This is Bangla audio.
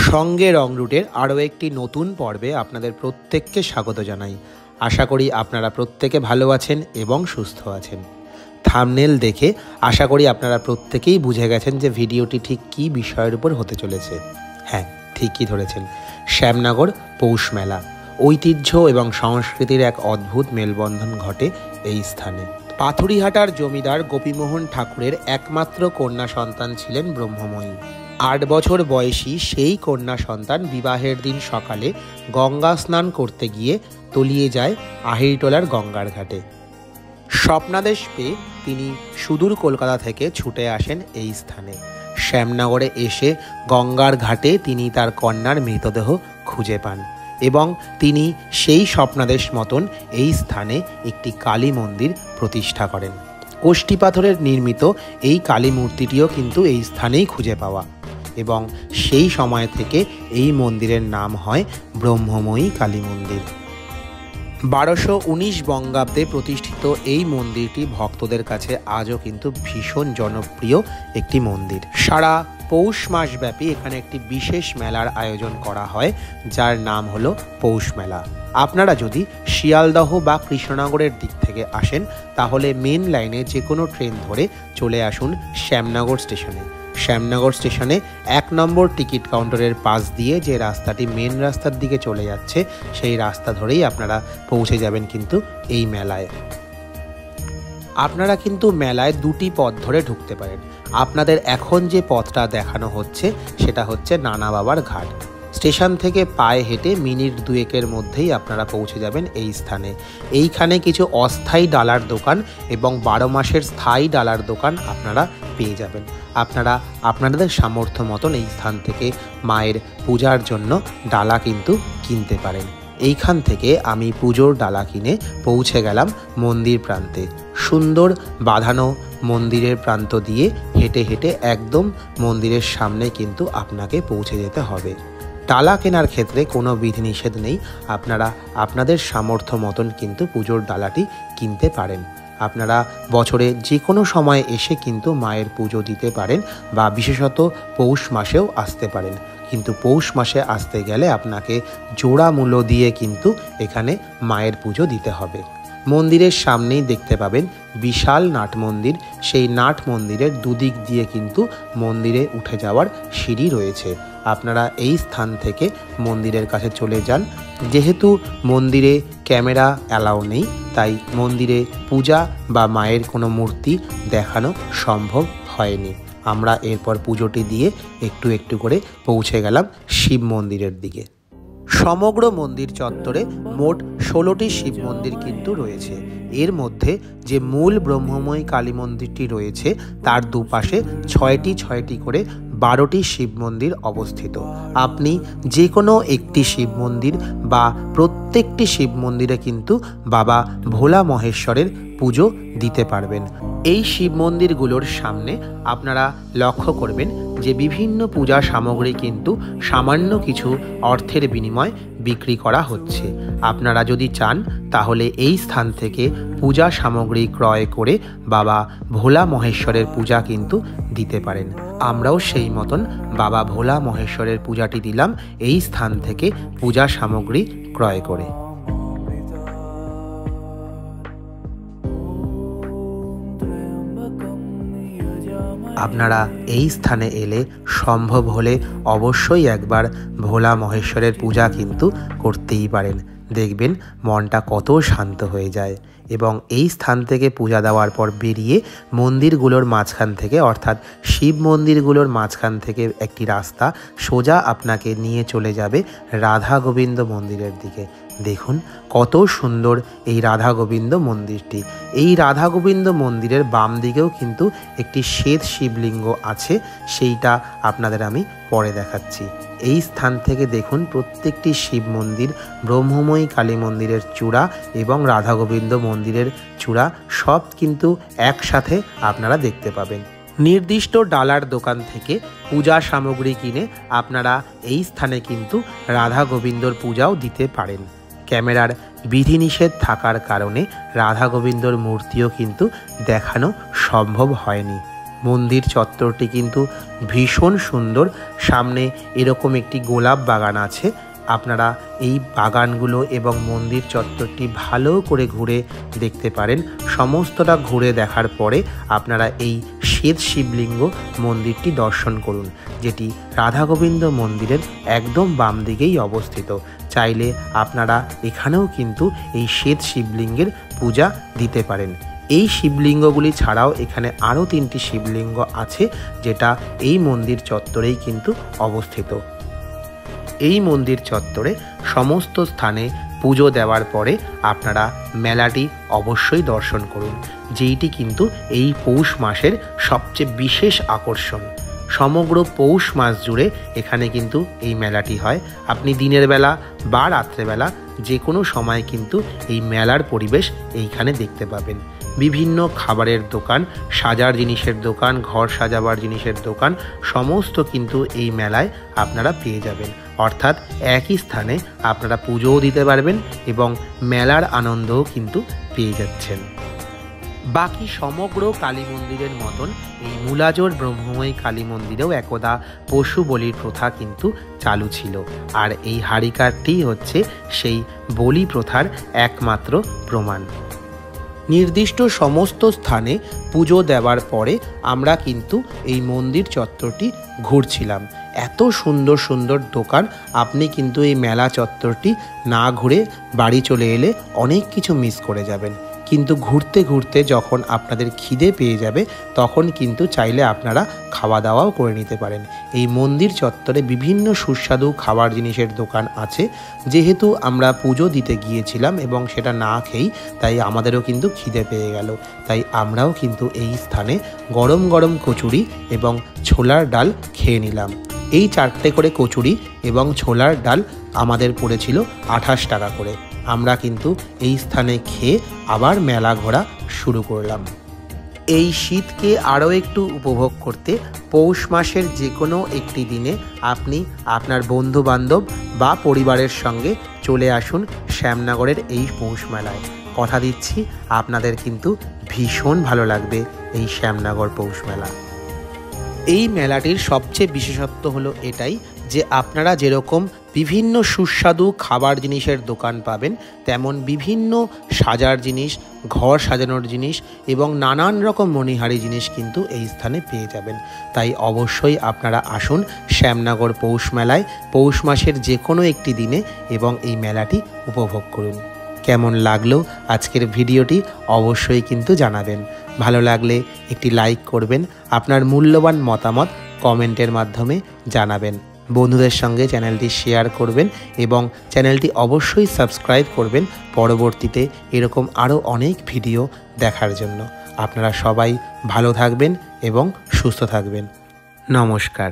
সঙ্গে রং রুটের আরও একটি নতুন পর্বে আপনাদের প্রত্যেককে স্বাগত জানাই। আশা করি আপনারা প্রত্যেকে ভালো আছেন এবং সুস্থ আছেন। থাম্বনেল দেখে আশা করি আপনারা প্রত্যেকেই বুঝে গেছেন যে ভিডিওটি ঠিক কী বিষয়ের উপর হতে চলেছে। হ্যাঁ, ঠিকই ধরেছেন, শ্যামনগর পৌষ মেলা। ঐতিহ্য এবং সংস্কৃতির এক অদ্ভুত মেলবন্ধন ঘটে এই স্থানে। পাথুরিহাটার জমিদার গোপীমোহন ঠাকুরের একমাত্র কন্যা সন্তান ছিলেন ব্রহ্মময়ী। 8 বছর বয়সী সেই কন্যা সন্তান বিবাহের দিন সকালে গঙ্গা স্নান করতে গিয়ে তলিয়ে যায় আহিরটোলার গঙ্গার ঘাটে। স্বপ্নাদেশ পেয়ে তিনি সুদূর কলকাতা থেকে ছুটে আসেন এই স্থানে। শ্যামনগরে এসে গঙ্গার ঘাটে তিনি তার কন্যার মৃতদেহ খুঁজে পান এবং তিনি সেই স্বপ্নাদেশ মতন এই স্থানে একটি কালী মন্দির প্রতিষ্ঠা করেন। কোষ্টি পাথরের নির্মিত এই কালী মূর্তিটিও কিন্তু এই স্থানেই খুঁজে পাওয়া এবং সেই সময় থেকে এই মন্দিরের নাম হয় ব্রহ্মময়ী কালী মন্দির। 1219 বঙ্গাব্দে প্রতিষ্ঠিত এই মন্দিরটি ভক্তদের কাছে আজও কিন্তু ভীষণ জনপ্রিয় একটি মন্দির। সারা পৌষ মাস ব্যাপী এখানে একটি বিশেষ মেলার আয়োজন করা হয়, যার নাম হলো পৌষ মেলা। আপনারা যদি শিয়ালদহ বা কৃষ্ণনগরের দিক থেকে আসেন তাহলে মেন লাইনে যে কোনো ট্রেন ধরে চলে আসুন শ্যামনগর স্টেশনে। শ্যামনগর স্টেশনে 1 নম্বর টিকিট কাউন্টারের পাশ দিয়ে যে রাস্তাটি মেন রাস্তার দিকে চলে যাচ্ছে সেই রাস্তা ধরেই আপনারা পৌঁছে যাবেন কিন্তু এই মেলায়। আপনারা কিন্তু মেলায় 2টি পথ ধরে ঢুকতে পারেন। আপনাদের এখন যে পথটা দেখানো হচ্ছে সেটা হচ্ছে নানা বাবার ঘাট। স্টেশন থেকে পায়ে হেঁটে মিনিট 2-এর মধ্যেই আপনারা পৌঁছে যাবেন এই স্থানে। এইখানে কিছু অস্থায়ী ডালার দোকান এবং 12 মাসের স্থায়ী ডালার দোকান আপনারা পেয়ে যাবেন। আপনারা আপনাদের সামর্থ্য মতন এই স্থান থেকে মায়ের পূজার জন্য ডালা কিন্তু কিনতে পারেন। এইখান থেকে আমি পুজোর ডালা কিনে পৌঁছে গেলাম মন্দির প্রান্তে। সুন্দর বাঁধানো মন্দিরের প্রান্ত দিয়ে হেঁটে হেঁটে একদম মন্দিরের সামনে কিন্তু আপনাকে পৌঁছে যেতে হবে। ডালা কেনার ক্ষেত্রে কোনো বিধিনিষেধ নেই, আপনারা আপনাদের সামর্থ্য মতন কিন্তু পুজোর ডালাটি কিনতে পারেন। আপনারা বছরে যে কোনো সময় এসে কিন্তু মায়ের পুজো দিতে পারেন বা বিশেষত পৌষ মাসেও আসতে পারেন, কিন্তু পৌষ মাসে আসতে গেলে আপনাকে জোড়া মূল্য দিয়ে কিন্তু এখানে মায়ের পুজো দিতে হবে। মন্দিরের সামনেই দেখতে পাবেন বিশাল নাট মন্দির। সেই নাট মন্দিরের দুদিক দিয়ে কিন্তু মন্দিরে উঠে যাওয়ার সিঁড়ি রয়েছে। আপনারা এই স্থান থেকে মন্দিরের কাছে চলে যান। যেহেতু মন্দিরে ক্যামেরা অ্যালাউ নেই, তাই মন্দিরে পূজা বা মায়ের কোনো মূর্তি দেখানো সম্ভব হয়নি। আমরা এরপর পুজোটি দিয়ে একটু একটু করে পৌঁছে গেলাম শিব মন্দিরের দিকে। সমগ্র মন্দির চত্বরে মোট 16টি শিব মন্দির কিন্তু রয়েছে। এর মধ্যে যে মূল ব্রহ্মময়ী কালী মন্দিরটি রয়েছে তার দুপাশে 6টি করে 12টি শিব মন্দির অবস্থিত। আপনি যে কোনো একটি শিব মন্দির বা প্রত্যেকটি শিব মন্দিরে কিন্তু বাবা ভোলা মহেশ্বরের পুজো দিতে পারবেন। এই শিব মন্দিরগুলোর সামনে আপনারা লক্ষ্য করবেন যে বিভিন্ন পূজা সামগ্রী কিন্তু সামান্য কিছু অর্থের বিনিময়ে বিক্রি করা হচ্ছে। আপনারা যদি চান তাহলে এই স্থান থেকে পূজা সামগ্রী ক্রয় করে বাবা ভোলা মহেশ্বরের পূজা কিন্তু দিতে পারেন। আমরাও সেই মতন বাবা ভোলা মহেশ্বরের পূজাটি দিলাম এই স্থান থেকে পূজা সামগ্রী ক্রয় করে। আপনারা এই স্থানে এলে সম্ভব হলে অবশ্যই একবার ভোলা মহেশ্বরের পূজা কিন্তু করতেই পারেন। দেখবেন মনটা কত শান্ত হয়ে যায়। এবং এই স্থান থেকে পূজা দেওয়ার পর বেরিয়ে মন্দিরগুলোর মাঝখান থেকে, অর্থাৎ শিব মন্দিরগুলোর মাঝখান থেকে একটি রাস্তা সোজা আপনাকে নিয়ে চলে যাবে রাধা গোবিন্দ মন্দিরের দিকে। দেখুন কত সুন্দর এই রাধা গোবিন্দ মন্দিরটি। এই রাধা গোবিন্দ মন্দিরের বাম দিকেও কিন্তু একটি শ্বেত শিবলিঙ্গ আছে, সেইটা আপনাদের আমি পরে দেখাচ্ছি। এই স্থান থেকে দেখুন প্রত্যেকটি শিব মন্দির, ব্রহ্মময়ী কালী মন্দিরের চূড়া এবং রাধা গোবিন্দ মন্দিরের চূড়া সব কিন্তু একসাথে আপনারা দেখতে পাবেন। নির্দিষ্ট ডালার দোকান থেকে পূজা সামগ্রী কিনে আপনারা এই স্থানে কিন্তু রাধা গোবিন্দর পূজাও দিতে পারেন। ক্যামেরার বিধিনিষেধ থাকার কারণে রাধা গোবিন্দর মূর্তিও কিন্তু দেখানো সম্ভব হয়নি। মন্দির চত্বরটি কিন্তু ভীষণ সুন্দর। সামনে এরকম একটি গোলাপ বাগান আছে। আপনারা এই বাগানগুলো এবং মন্দির চত্বরটি ভালো করে ঘুরে দেখতে পারেন। সমস্তটা ঘুরে দেখার পরে আপনারা এই শ্বেত শিবলিঙ্গ মন্দিরটি দর্শন করুন, যেটি রাধা গোবিন্দ মন্দিরের একদম বাম দিকেই অবস্থিত। চাইলে আপনারা এখানেও কিন্তু এই শ্বেত শিবলিঙ্গের পূজা দিতে পারেন। এই শিবলিঙ্গগুলি ছাড়াও এখানে আরও 3টি শিবলিঙ্গ আছে, যেটা এই মন্দির চত্বরেই কিন্তু অবস্থিত। এই মন্দির চত্বরে সমস্ত স্থানে পুজো দেওয়ার পরে আপনারা মেলাটি অবশ্যই দর্শন করুন, যেইটি কিন্তু এই পৌষ মাসের সবচেয়ে বিশেষ আকর্ষণ। সমগ্র পৌষ মাস জুড়ে এখানে কিন্তু এই মেলাটি হয়। আপনি দিনের বেলা বা রাত্রেবেলা যে কোনো সময় কিন্তু এই মেলার পরিবেশ এইখানে দেখতে পাবেন। বিভিন্ন খাবারের দোকান, সাজার জিনিসের দোকান, ঘর সাজাবার জিনিসের দোকান সমস্ত কিন্তু এই মেলায় আপনারা পেয়ে যাবেন। অর্থাৎ একই স্থানে আপনারা পুজোও দিতে পারবেন এবং মেলার আনন্দও কিন্তু পেয়ে যাচ্ছেন। বাকি সমগ্র কালী মন্দিরের মতন এই মূলাজোর ব্রহ্মময়ী কালী মন্দিরেও একদা পশু বলির প্রথা কিন্তু চালু ছিল। আর এই হাড়িকাঠটি হচ্ছে সেই বলি প্রথার একমাত্র প্রমাণ। নির্দিষ্ট সমস্ত স্থানে পুজো দেওয়ার পরে আমরা কিন্তু এই মন্দির চত্বরটি ঘুরছিলাম। এত সুন্দর সুন্দর দোকান, আপনি কিন্তু এই মেলা চত্বরটি না ঘুরে বাড়ি চলে এলে অনেক কিছু মিস করে যাবেন। কিন্তু ঘুরতে ঘুরতে যখন আপনাদের খিদে পেয়ে যাবে তখন কিন্তু চাইলে আপনারা খাওয়া দাওয়াও করে নিতে পারেন। এই মন্দির চত্বরে বিভিন্ন সুস্বাদু খাবার জিনিসের দোকান আছে। যেহেতু আমরা পুজো দিতে গিয়েছিলাম এবং সেটা না খেয়েই তাই আমাদেরও কিন্তু খিদে পেয়ে গেল, তাই আমরাও কিন্তু এই স্থানে গরম গরম কচুরি এবং ছোলার ডাল খেয়ে নিলাম। এই 4টে করে কচুরি এবং ছোলার ডাল আমাদের পড়েছিল 28 টাকা করে। আমরা কিন্তু এই স্থানে খেয়ে আবার মেলা ঘোরা শুরু করলাম। এই শীতকে আরও একটু উপভোগ করতে পৌষ মাসের যে কোনো একটি দিনে আপনি আপনার বন্ধুবান্ধব বা পরিবারের সঙ্গে চলে আসুন শ্যামনগরের এই পৌষ মেলায়। কথা দিচ্ছি আপনাদের কিন্তু ভীষণ ভালো লাগবে এই শ্যামনগর পৌষ মেলা। এই মেলাটির সবচেয়ে বিশেষত্ব হলো এটাই যে আপনারা যেরকম বিভিন্ন সুস্বাদু খাবার জিনিসের দোকান পাবেন, তেমন বিভিন্ন সাজার জিনিস, ঘর সাজানোর জিনিস এবং নানান রকম মণিহারি জিনিস কিন্তু এই স্থানে পেয়ে যাবেন। তাই অবশ্যই আপনারা আসুন শ্যামনগর পৌষ মেলায় পৌষ মাসের যে কোনো একটি দিনে এবং এই মেলাটি উপভোগ করুন। কেমন লাগলো আজকের ভিডিওটি অবশ্যই কিন্তু জানাবেন। ভালো লাগলে একটি লাইক করবেন, আপনার মূল্যবান মতামত কমেন্টের মাধ্যমে জানাবেন। বন্ধুদের সঙ্গে চ্যানেলটি শেয়ার করবেন এবং চ্যানেলটি অবশ্যই সাবস্ক্রাইব করবেন পরবর্তীতে এরকম আরও অনেক ভিডিও দেখার জন্য। আপনারা সবাই ভালো থাকবেন এবং সুস্থ থাকবেন। নমস্কার।